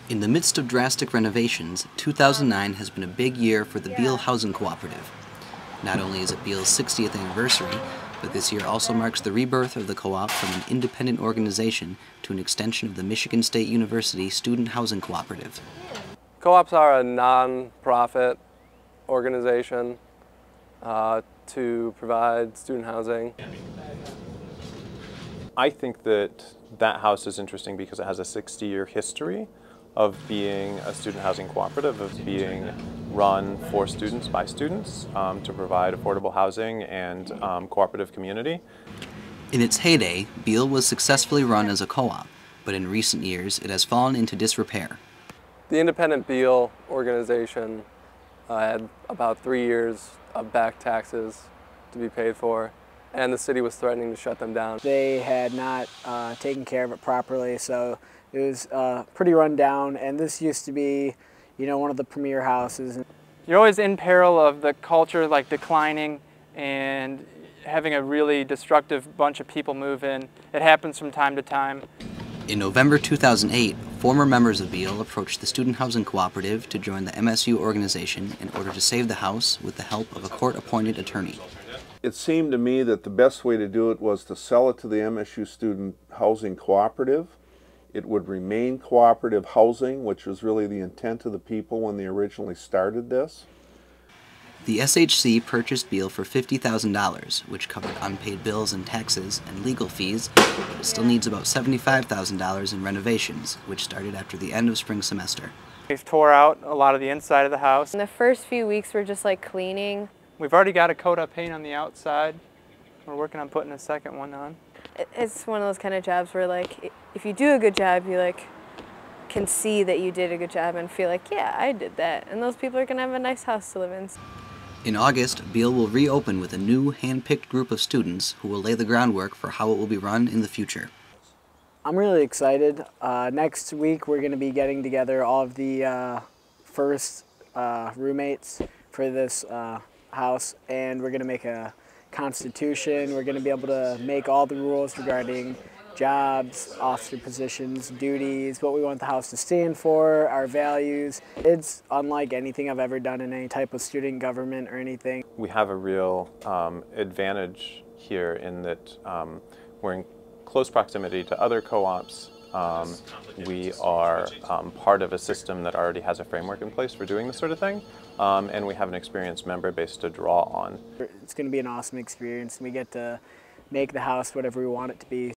In the midst of drastic renovations, 2009 has been a big year for the Beal Housing Cooperative. Not only is it Beal's 60th anniversary, but this year also marks the rebirth of the co-op from an independent organization to an extension of the Michigan State University Student Housing Cooperative. Co-ops are a non-profit organization to provide student housing. I think that house is interesting because it has a 60-year history of being a student housing cooperative, of being run for students by students to provide affordable housing and cooperative community. In its heyday, Beal was successfully run as a co-op, but in recent years it has fallen into disrepair. The independent Beal organization had about 3 years of back taxes to be paid for, and the city was threatening to shut them down. They had not taken care of it properly, so it was pretty run down, and this used to be, one of the premier houses. You're always in peril of the culture like declining and having a really destructive bunch of people move in. It happens from time to time. In November 2008, former members of Beal approached the Student Housing Cooperative to join the MSU organization in order to save the house with the help of a court-appointed attorney. It seemed to me that the best way to do it was to sell it to the MSU Student Housing Cooperative. It would remain cooperative housing, which was really the intent of the people when they originally started this. The SHC purchased Beal for $50,000, which covered unpaid bills and taxes and legal fees, but it still needs about $75,000 in renovations, which started after the end of spring semester. We've tore out a lot of the inside of the house. In the first few weeks we're just like cleaning. We've already got a coat of paint on the outside. We're working on putting a second one on. It's one of those kind of jobs where like if you do a good job, you like can see that you did a good job and feel like, yeah, I did that. And those people are gonna have a nice house to live in. In August, Beal will reopen with a new, hand-picked group of students who will lay the groundwork for how it will be run in the future. I'm really excited. Next week we're going to be getting together all of the first roommates for this house, and we're going to make a constitution. We're going to be able to make all the rules regarding jobs, officer positions, duties, what we want the house to stand for, our values. It's unlike anything I've ever done in any type of student government or anything. We have a real advantage here in that we're in close proximity to other co-ops. We are part of a system that already has a framework in place for doing this sort of thing, and we have an experienced member base to draw on. It's going to be an awesome experience, and we get to make the house whatever we want it to be.